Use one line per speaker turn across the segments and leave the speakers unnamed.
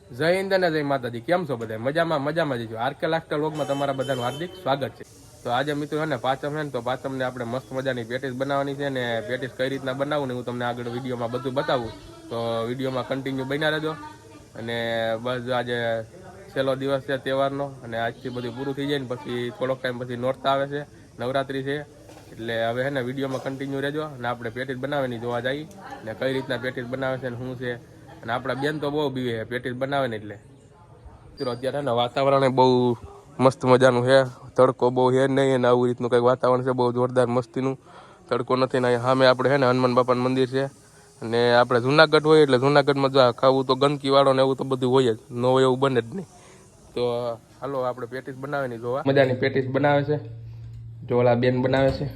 જય હિન્દ અને જય માતાજી. કેમ છો બધા? મજામાં જજો. આરકે લાસ્ટર વ્લોગમાં તમારા બધાનું હાર્દિક સ્વાગત છે. તો આજે મિત્રો ને પાંચમ છે ને, તો પાંચમને આપણે મસ્ત મજાની પેટીસ બનાવવાની છે ને પેટીસ કઈ રીતના બનાવું ને હું તમને આગળ વિડીયોમાં બધું બતાવું. તો વિડીયોમાં કન્ટિન્યુ બન્યા રહેજો. અને બસ આજે છેલ્લો દિવસ છે તહેવારનો અને આજથી બધું પૂરું થઈ જાય ને પછી થોડોક ટાઈમ પછી નોરતા આવે છે, નવરાત્રી છે. એટલે હવે છે ને વિડીયોમાં કન્ટિન્યુ રહેજો અને આપણે પેટીસ બનાવવાની જોવા જઈએ ને કઈ રીતના પેટીસ બનાવે છે ને શું છે. અને આપણા બેન તો બહુ બીવે પેટીસ બનાવે ને એટલે અત્યારે ને વાતાવરણ બહુ મસ્ત મજાનું છે. તડકો બહુ છે નહીં અને આવું રીતનું કંઈક વાતાવરણ છે બહુ જોરદાર મસ્તીનું. તડકો નથી ને સામે આપણે છે ને હનુમાન બાપાનું મંદિર છે. અને આપણે જુનાગઢ હોય એટલે જુનાગઢમાં જો ખાવું તો ગંદકીવાળો ને એવું તો બધું હોય જ, ન હોય એવું બને જ નહીં. તો હાલો આપણે પેટીસ બનાવે નહીં જોવા. મજાની પેટીસ બનાવે છે જો ઓલા બેન બનાવે છે.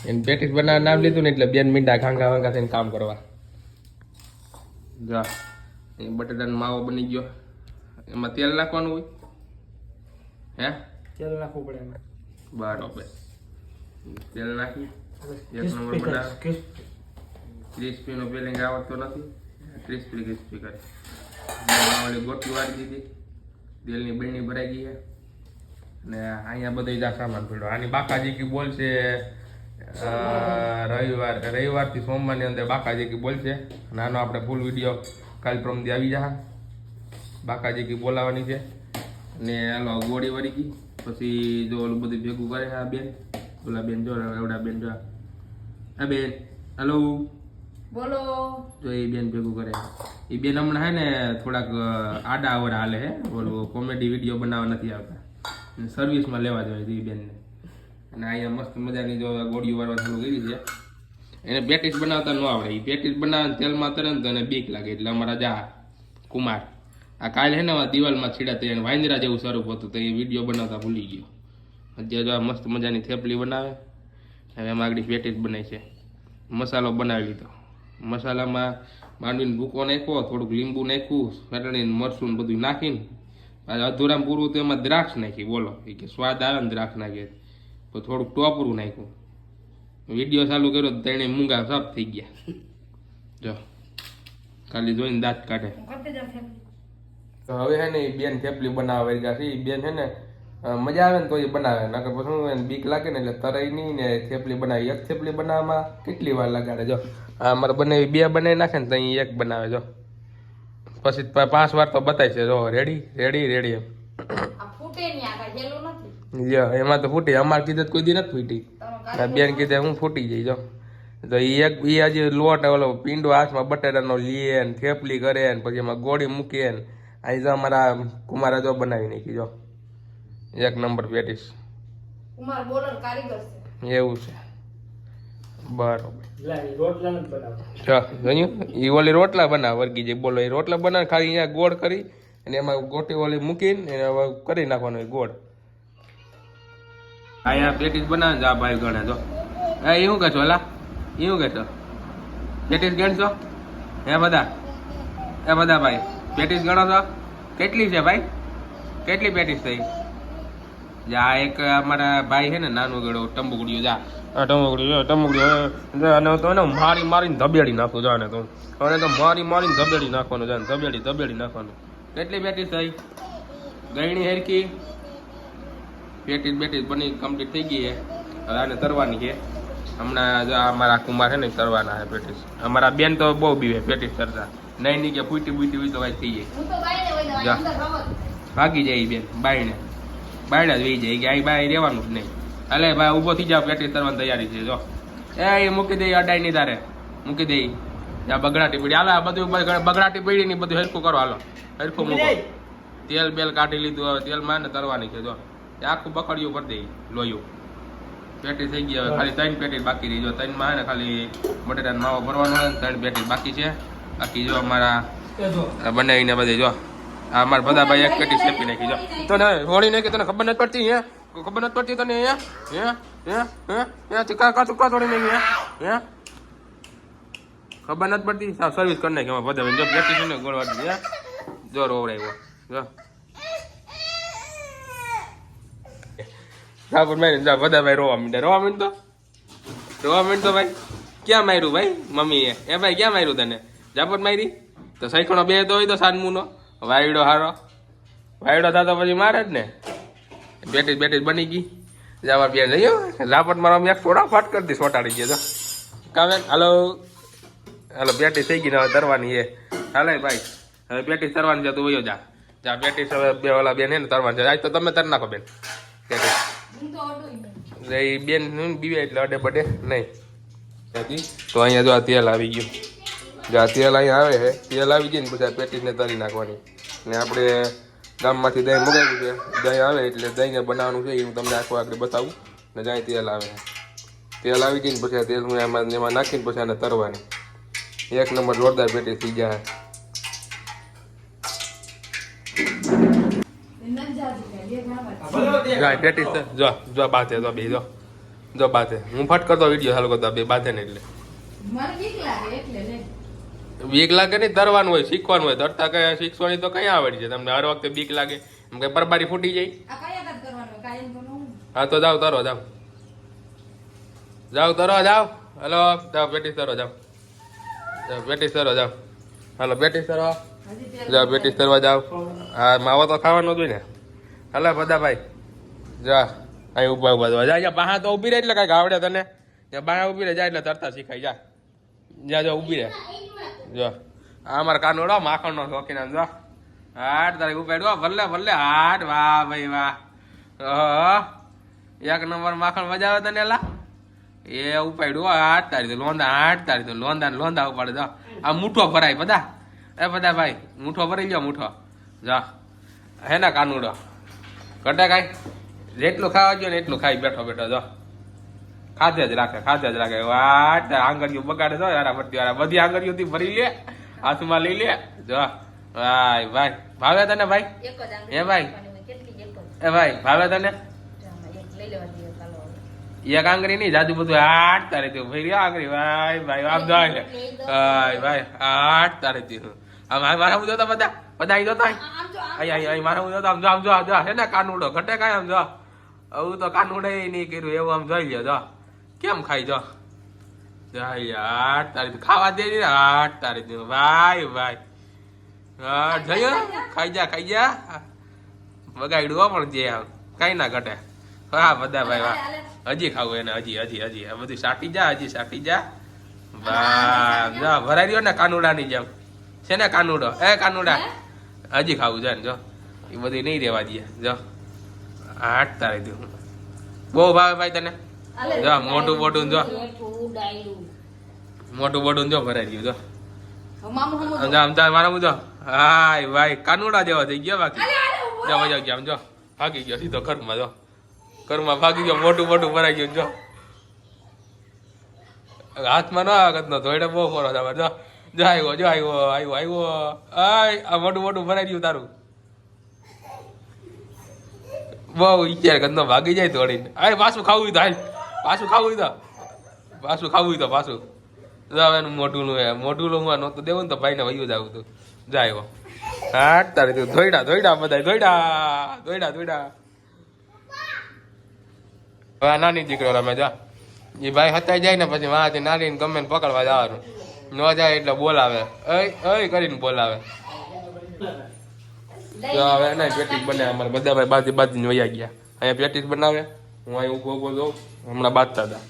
એને પેટીસ બનાવવા નામ લીધું ને એટલે બેન મીંડા ઘાંઘા વાંઘા થઈને કામ કરવા. જા એ બટેટાનો માવો બની ગયો. એમાં તેલ નાખવાનું હોય હે?
તેલ નાખવું પડે એમાં.
બરાબર, તેલ નાખી એક નંબર બનાવે. ક્રિસ્પીનો ફિલિંગ આવડતો નથી, ક્રિસ્પી કરે. માવાળી ગોટી વાળી દીધી, તેલની બહેણી ભરાઈ ગઈ છે. અને અહીંયા બધા જા સામાન પડ્યો. આની બાકાજી કી બોલ છે રવિવારથી સોમવારની અંદર બાકાજી કી બોલ છે. અને આનો આપણે ફૂલ વિડીયો કાલ પ્રમદી આવી જા. બાકાજી કી બોલાવાની છે. ને હાલો ગોળી વળી ગઈ પછી જો ઓલું બધું ભેગું કરે છે આ બેન. ઓલા બેન જો એવડા બેન જો આ બેન હાલો
બોલો.
તો એ બેન ભેગું કરે. એ બેન હમણાં હે ને થોડાક આડા અવડા હાલે હે, ઓલું કોમેડી વિડીયો બનાવવા નથી આવતા, સર્વિસમાં લેવા જોઈએ એ બેનને. અને અહીંયા મસ્ત મજાની જો ગોળીઓ વાળવા ચાલુ કરી છે. એને પેટીસ બનાવતા ન આવડે. એ પેટીસ બનાવે તેલમાં તરત અને બીક લાગે. એટલે અમારા જા કુમાર આ કાલે હે ને દિવાલમાં છીડાતા એને વાંદરા જેવું સ્વરૂપ હતું તો એ વિડીયો બનાવતા ભૂલી ગયો. અત્યારે જો મસ્ત મજાની થેપલી બનાવે. હવે એમાં આગળ પેટીસ બનાવી છે. મસાલો બનાવી લીધો. મસાલામાં માંડવીને ભૂકો નાખ્યો, થોડુંક લીંબુ નાખ્યું, ચટણી મરચું બધું નાખીને અધૂરામાં પૂરું તો એમાં દ્રાક્ષ નાખી. બોલો એ કે સ્વાદ આવે ને દ્રાક્ષ નાખીએ તો થોડુંક ટોપરું નાખ્યું. વિડીયો ચાલુ કર્યો તો તેને મૂંગા સાફ થઈ ગયા. જો ખાલી જોઈને દાંત કાઢે. તો હવે હે ને એ બેન થેપલી બનાવવા ગયા છે. એ બેન છે ને મજા આવે ને તો એ બનાવે, નકર પછી એને બીક લાગે ને એટલે તરાઈ નહીં ને થેપલી બનાવી. એક થેપલી બનાવવામાં કેટલી વાર લગાડે. જો આ અમારે બનાવી બે બનાવી નાખે ને તો અહીં એક બનાવે. જો પછી 5 વાર તો બતાય છે. જો રેડી રેડી રેડી એમ એમાં તો ફૂટી. અમારે કીધે કોઈ દી નથી ફૂટી. બેન કીધે હું ફૂટી જઈ. જો તો એ આજે લોટ ઓલો પીંડો હાથમાં બટેટાનો લીએ ને થેપલી કરે ને પછી એમાં ગોળી મૂકીએ ને અહીં જો અમારા કુમારા જો બનાવી નાખી. જો એક નંબર પેટીસ.
કુમાર બોલર કારીગર છે.
એવું છે બરોબર.
રોટલા નથી બનાવતા.
જોયું એ ઓલી રોટલા બનાવે વર્ગી જે બોલો એ રોટલા બનાવે. ખાલી અહીંયા ગોળ કરી અને એમાં ગોટી ઓલી મૂકીને એને કરી નાખવાનો એ ગોળ. અહીંયા પેટીસ બનાવે છે આ ભાઈ ગણે. જો એ શું કહેશો અલા? એ શું કહેશો? પેટીસ ગણશો એ બધા ભાઈ પેટીસ ગણો છો? કેટલી છે ભાઈ? કેટલી પેટીસ થઈ? જા એક અમારા ભાઈ છે ને નાનું ગળો ટંબુકડીયું. જા ટંબુકડીયું અને તો એને મારીને ધબેડી નાખું. જાને તો અને તો મારીને ધબેડી નાખવાનું. જાને ધબેડી નાખવાનું. કેટલી પેટીસ થઈ? ગયણી હેરકી પેટીસ બની કમ્પ્લીટ થઈ ગઈ છે. હવે આને તરવાની છે હમણાં. જો અમારા કુમાર છે ને તરવાના છે પેટીસ. અમારા બેન તો બહુ બીવે પેટીસ તરતા. નહીં નહીં કે ફૂટી હોય તો કાંઈ થઈ જાય. ભાગી જાય બેન બાયડા જ વહી જાય કે આ બાય રહેવાનું જ નહીં. અલે ભાઈ ઊભો થઈ જાવ, પેટીસ તરવાની તૈયારી છે. જો એ મૂકી દે અડાઈ ની તારે મૂકી દે. આ બગડાટી પડી હાલો બધું બગડાટી પડી ની બધું હરખું કરો. હાલો હરખું મૂકો. તેલ બેલ કાઢી લીધું. હવે તેલમાં ને તરવાની છે. જો આખું બકડિયું કરી દે લોયું. પેટીસ થઈ ગઈ. હવે ખાલી 3 પેટીસ બાકી રહી. જો 3 માં ને ખાલી બટેટાનો માવો ભરવાનો હોય. 3 પેટીસ બાકી છે. બાકી જો અમારા બનાવીને બધે જો અમારા બધા ભાઈ એક પેટી શેપી નાખી. જો તો ને હોળી નાખી તને ખબર નથી પડતી. હે ખબર નથી પડતી તને? ચુકા થોડી નાખી. હે ખબર નથી પડતી. સર્વિસ કરી નાખી એમાં બધા. જો પેટી છે ને ગોળવાડી. હે જો રોવડાવ્યો. જો જા બધા ભાઈ રોવા મીંડો ભાઈ. ક્યાં માર્યું ભાઈ મમ્મીએ? એ ભાઈ ક્યાં માર્યું તને? જાપટ મારી તો સાયકણો બે તો હોય તો સાનમુનો વાયડો હારો વાયડો થતો પછી મારે જ ને પેટીસ બની ગઈ જવા બે જઈએ ઝાપટ મારવા એક થોડા ફટ કરી દી સોટાડી ગયો તો કાવે હાલો પેટીસ થઈ ગઈ ને હવે તરવાની એ હાલે ભાઈ હવે પેટીસ તરવાની છે તું વયો જા પેટીસ હવે બે ઓલા બેન ને તરવાની છે આજ તો તમે તર નાખો બેન પેટીસ એ બેન બીવે એટલે અડે બડે નહીં તો અહીંયા જો આ તેલ આવી ગયું જો આ તેલ અહીંયા આવે છે તેલ આવી જાય ને પછી આ પેટીસને તરી નાખવાની ને આપણે ગામમાંથી દહીં મગાવ્યું છે દહીં આવે એટલે દહીંને બનાવવાનું છે એ હું તમને આખું આગળ બતાવું ને જ્યાં તેલ આવે છે તેલ આવી જાય ને પછી આ તેલ હું એમાં નાખીને પછી આને તરવાની એક નંબર જોરદાર પેટીસ થઈ જાય પેટીસ જો બાથે જો બે જો બાથે હું ફટ કરતો વિડીયો ચાલુ કરતો બે બાથે ને એટલે બીક લાગે નહીં તરવાનું હોય શીખવાનું હોય તરતા કઈ શીખવાની તો કઈ આવડી છે તમને હર વખતે બીક લાગે એમ કઈ પરબારી ફૂટી જાય હા તો જાઓ તરો જાઓ તરો જાઓ હલો જાઓ પેટીસ તરો જાઓ પેટીસ તરો જાઓ હાલો પેટીસ તરો જાઓ પેટીસ તરવા જાઓ હા માવો તો ખાવાનો જ હોય ને હાલો બધા ભાઈ જા અહીં ઉભા જા અહીંયા બહાર તો ઊભી રહે એટલે કાંઈક આવડે તને ત્યાં બહાર ઊભી રહે જાય એટલે તરતા શીખાય જા ઊભી રહે જો આ અમારા કાનોડો માખણનો શોખીન આમ જો હાટ તારે ઉપાડ્યો ભલે હાટ વાહ ભાઈ વાહ એક નંબર માખણ મજા આવે તને એલા એ ઉપાડ્યું હાટ તારી તો લોંદા ઉપાડે જો આ મૂઠો ભરાય બધા ભાઈ મૂઠો ભરાઈ ગયો મૂઠો જા હે ને કાનુડો કટે કાંઈ જેટલું ખાવા ગયો ને એટલું ખાઈ બેઠો જો ખાધે જ રાખે વાટ આંગળીઓ બગાડે જો યાર બધી આંગળીઓથી ભરી લે હાથમાં લઈ લે જો ભાઈ ભાવે તને ભાઈ હે ભાઈ ભાવે તને એક આંગળી નહીં જાજુ બધું હાટ તારે તું ભાઈ આંગળી ભાઈ આમ જાય ભાઈ હાટ તારે તું મારા હું જોતા બધા અહીં જોતા અહીં મારા હું જોતા આમ જો હે ને કાનુડો ઘટે કાંઈ આમ જો આવું તો કાનુડે નહીં કર્યું એવું આમ જોઈ લ્યો જો કેમ ખાઈ જો યાર તારી ખાવા દે ને હાટ તારી દે ભાઈ હા જયો ખાઈ જા બગાડ્યું પણ જે આમ કઈ ના ઘટે હા બધા ભાઈ વાહ હજી ખાવું એને હજી આ બધું સાટી જા વાહ ભરાઈ રહ્યો ને કાનુડા ની જેમ છે ને કાનુડો કાનુડા હજી ખાવું છે ને જો એ બધું નહીં રેવા દે જો હાટ તારી દઉં બહુ ભાવે ભાઈ તને જો મોટું બોટું જો ભરાઈ ગયું જો મારા જો હાય ભાઈ કાનુડા જેવા થઈ ગયા બાકી જો મજા ગયા આમ જો ભાગી ગયો સીધો ઘરમાં ભાગી ગયો મોટું ભરાઈ ગયું જો હાથમાં ના આગત નો ધોઈડે બહુ ફરો તમારે જો આવ્યો આ મોટું ભરાઈ ગયું તારું બહુ ઈચ્છા ગંદો ભાગી જાય થોડીને આ પાછું ખાવું તો પાછું એનું મોટું હું નહોતું દેવું ને તો ભાઈને વયું જ આવું જાય હાટ તારી તું ધોઈડા બધા ધોઈડા હવે નાની દીકરો રમે જા એ ભાઈ હતાઈ જાય ને પછી વાંચી નાની ગમે ને પકડવા જવાનું ન જાય એટલે બોલાવે કરીને બોલાવે હવે એને પેટીસ બને અમારે બધા ભાઈ બાજી વયા ગયા અહીંયા પેટીસ બનાવે હું અહીં ઉભો જોઉં હમણાં બાજતા હતા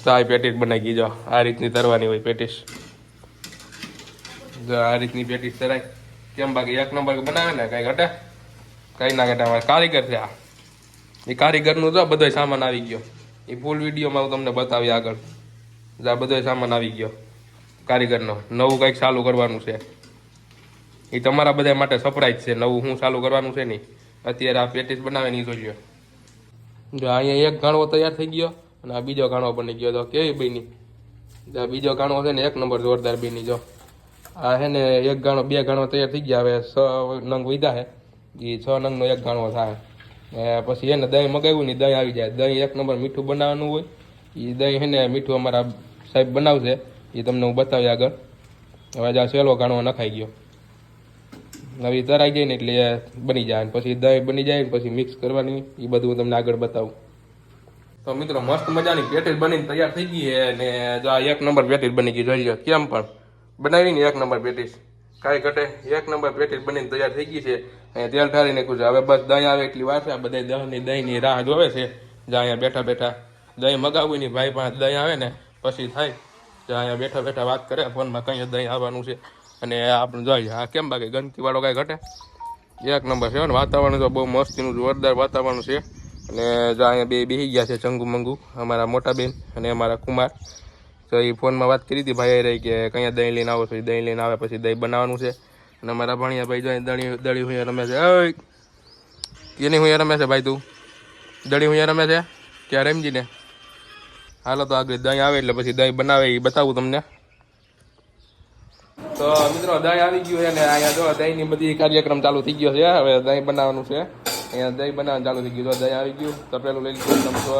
તો આ પેટીસ બનાવી ગઈ જો આ રીતની તરવાની હોય પેટીસ જો આ રીતની પેટીસ તરાય કેમ બાકી એક નંબર બનાવે ને કઈ ઘટે કઈ ના ઘટે અમારે કારીગર છે આ એ કારીગરનું જો બધો સામાન આવી ગયો એ ફૂલ વિડીયોમાં હું તમને બતાવી આગળ આ બધો સામાન આવી ગયો કારીગરનો નવું કંઈક ચાલુ કરવાનું છે એ તમારા બધા માટે સરપ્રાઈઝ છે નવું હું ચાલુ કરવાનું છે નહીં અત્યારે આ પેટીસ બનાવે નહીં જોઈ જો અહીંયા એક ગાણવો તૈયાર થઈ ગયો અને આ બીજો ગાણવો બની ગયો તો કેવી બની આ બીજો ગાણવો છે ને એક નંબર જોરદાર બની જો આ છે ને એક ગાણો બે ગાણો તૈયાર થઈ ગયા હવે 6 નંગ વધ્યા છે એ 6 નંગનો એક ગાણવો થાય પછી એને દહીં મગાવ્યું ને દહીં આવી જાય દહીં એક નંબર મીઠું બનાવવાનું હોય એ દહીં છે ને મીઠું અમારા સાહેબ બનાવશે એ તમને હું બતાવી આગળ હવે આ સહેલો ગાણવો નખાઈ ગયો નવી તરાઈ જાય ને એટલે બની જાય પછી દહીં બની જાય ને પછી મિક્સ કરવાની એ બધું હું તમને આગળ બતાવું તો મિત્રો મસ્ત મજાની પેટીસ બનીને તૈયાર થઈ ગઈ છે અને જો આ એક નંબર પેટીસ બની ગઈ જોઈ લો કેમ પણ બનાવી ને એક નંબર પેટીસ કાંઈ ઘટે. એક નંબર પેટીસ બનીને તૈયાર થઈ ગઈ છે. અહીંયા તેલ ઠારી નાખ્યું છે. હવે બસ દહીં આવે એટલી વાર છે. આ બધા દહીંની રાહ જોવે છે. જ્યાં અહીંયા બેઠા બેઠા દહીં મગાવવું નહીં. ભાઈ પાસે દહીં આવે ને પછી થાય. જ્યાં અહીંયા બેઠા બેઠા વાત કરે ફોનમાં કંઈ દહીં આવવાનું છે. અને આપણે જોઈએ આ કેમ બાકી ગંદકીવાળો કાંઈ ઘટે. એક નંબર છે ને વાતાવરણ તો બહુ મસ્તીનું જોરદાર વાતાવરણ છે. અને જો અહીંયા બે બેસી ગયા છે ચંગુ મંગુ, અમારા મોટા બેન અને અમારા કુમાર. તો એ ફોનમાં વાત કરી હતી ભાઈ રહી કે કયા દહીં લઈને આવો છો. દહીં લઈને આવે પછી દહીં બનાવવાનું છે. અને અમારા ભણિયા ભાઈ જો દળી હું રમે છે. એની હું રમે છે ભાઈ તું દળી હું રમે છે ક્યાં રમજીને. હાલો તો આગળ દહીં આવે એટલે પછી દહીં બનાવે એ બતાવું તમને. તો મિત્રો દહીં આવી ગયું છે ને અહીંયા જો દહીંની બધી કાર્યક્રમ ચાલુ થઈ ગયો છે. હવે દહીં બનાવવાનું છે. અહીંયા દહીં બનાવવાનું ચાલુ થઈ ગયું. તો દહીં આવી ગયું તો પેલું લઈ લીધું તમે તો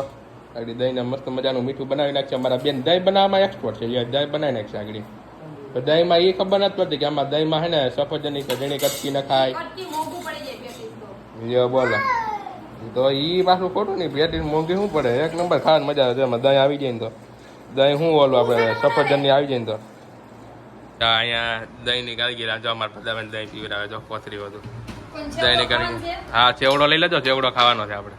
આગળ દહીંને મસ્ત મજાનું મીઠું બનાવી નાખશે. અમારા બેન દહીં બનાવવામાં એક્સપર્ટ છે. દહીં બનાવી નાખશે આગળ. તો દહીંમાં એ ખબર નથી પડતી કે આમાં દહીંમાં છે ને સફરજનની ઝીણી કટકી ન ખાય. બોલો તો એ પાછું ખોટું નહીં. પેટીસ મોંઘી શું પડે. એક નંબર ખાવાની મજા આવે. એમાં દહીં આવી જાય ને તો દહીં શું ઓલું આપણે સફરજનની આવી જાય ને તો. અહીંયા દહીંની કારીગીરી જો અમારા બધાને દહીં પીવડાવે જો કોથરી બધું દહીંની કારીગીરી. હા ચેવડો લઈ લેજો. ચેવડો ખાવાનો છે આપણે.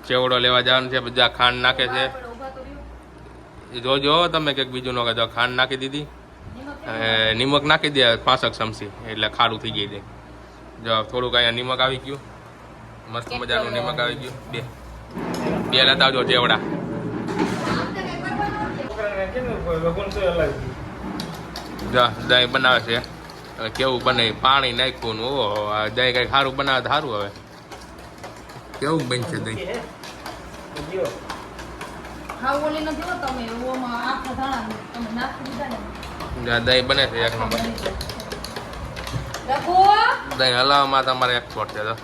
ચેવડો લેવા જવાનું છે. બધા ખાંડ નાખે છે. જોજો તમે કંઈક બીજું ન કહેજો. ખાંડ નાખી દીધી નિમક નાખી દે 5 ચમચી એટલે ખારું થઈ ગઈ દે. જો થોડુંક અહીંયા નિમક આવી ગયું. મસ્ત મજાનું નિમક આવી ગયું. બે લેતા આવજો ચેવડા. દહીં બનાવે છે. કેવું બને પાણી નાખ્યું ઓ દહીં કઈ સારું બનાવે તો સારું. હવે કેવું બનશે દહીં. દહીં બને છે એક નંબર. દહીં હલાવવામાં તમારે એક્સપર્ટ છે. તો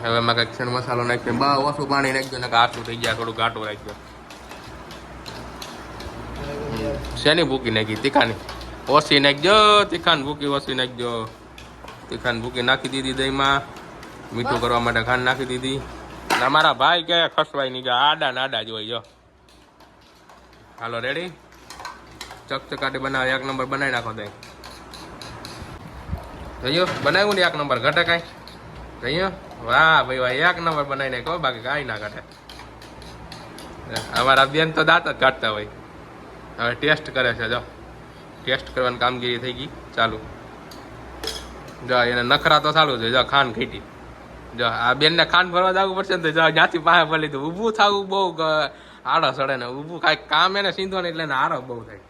હવે એમાં કંઈક છે મસાલો નાખ્યો. બહુ ઓછું પાણી નાખજો ને આટલું થઈ ગયા. થોડું ઘાટું રાખજો. શેની ભૂકી નાખી તીખાની ઓછી નાખજો. તીખાની ભૂકી ઓછી નાખજો. તીખાની ભૂકી નાખી દીધી દહીંમાં. મીઠું કરવા માટે ખાંડ નાખી દીધી. અને અમારા ભાઈ કે ખસવાય નહીં ગયા. આડા ને આડા જ હોય. જો હાલો રેડી ચકચકાટી બનાવે. એક નંબર બનાવી નાખો દહીં. જઈયો બનાવ્યું ને એક નંબર. ઘટે કાંઈ જઈયો. વાહ ભાઈ વાહ એક નંબર બનાવી નાખો. બાકી કાંઈ ના ઘટે. અમારા બેન તો દાંત જ કાઢતા હોય. હવે ટેસ્ટ કરે છે. જો ટેસ્ટ કરવાની કામગીરી થઈ ગઈ ચાલુ. જો એને નખરા તો ચાલુ છે. જો ખાંડ ખીટી. જો આ બેનને ખાંડ ભરવા જવું પડશે ને તો જો જ્યાંથી પાસે ભરી લીધું. ઊભું થવું બહુ આળો સડે ને. ઊભું કાંઈક કામ એને સીધો ને એટલે એને આરો બહુ થાય.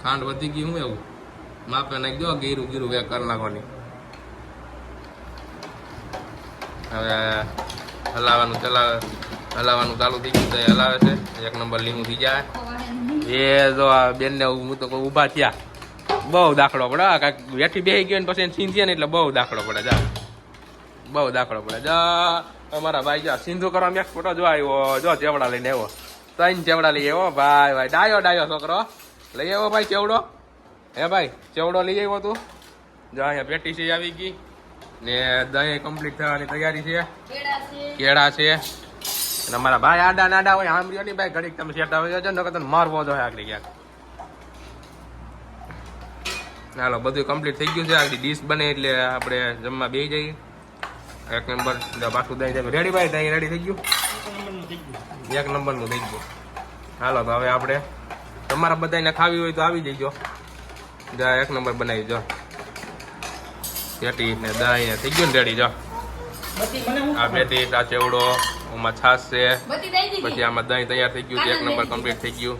ખાંડ વધી ગઈ હું એવું માપે નાખી દો. ગીરું ગીરું વેક કરી નાખવાની. હવે હલાવવાનું હલાવવાનું ચાલુ થઈ ગયું. તો હલાવે છે. એક નંબર લીંબુ થઈ જાય. એ જો આ બેનને હું તો ઊભા થયા બહુ દાખલો પડે. કાંઈક વેઠી બેસી ગયો ને પછી સીંધીએ ને એટલે બહુ દાખલો પડે. જા બહુ દાખલો પડે. જા અમારા ભાઈ જા સિંધુ કરવા મેં ફોટો જો આવ્યો. જો ચેવડા લઈને આવ્યો. 3 ચેવડા લઈ આવ્યો. ભાઈ ભાઈ ડાયો છોકરો લઈ આવ્યો ભાઈ ચેવડો. હે ભાઈ ચેવડો લઈ આવ્યો તું. જો અહીંયા પેટી છે આવી ગઈ ને દહીં કમ્પ્લીટ થવાની તૈયારી છે. કેળા છે. અને અમારા ભાઈ આડા નાડા હોય સાંભળ્યો નહીં ભાઈ ઘડીક તમે સેટ આવી જજો ને તને મારવો જોઈએ આગળ ક્યાંક. હાલો બધું કમ્પ્લીટ થઈ ગયું છે. આગળ ડીશ બને એટલે આપણે જમવા બેસી જઈએ. એક નંબર પાછું દહીં રેડી ભાઈ. દહીં રેડી થઈ ગયું. એક નંબરનું થઈ ગયું. હાલો તો હવે આપણે તમારા બધાને ખાવી હોય તો આવી જઈજો. જા એક નંબર બનાવી જો પેટી ને દહીં થઈ ગયું ને રેડી. જો આ પેટી આ ચેવડો આમાં છાશ છે. પછી આમાં દહીં તૈયાર થઈ ગયું. 1 નંબર કમ્પ્લીટ થઈ ગયું.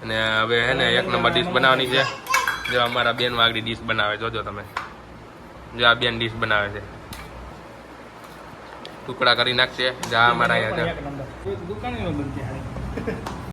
અને હવે હે ને 1 નંબર ડીશ બનાવવાની છે. જો અમારા બેન આગળ ડીશ બનાવે. જોજો તમે. જો આ બેન ડીશ બનાવે છે. ટુકડા કરી નાખશે. જા અમારા અહીંયા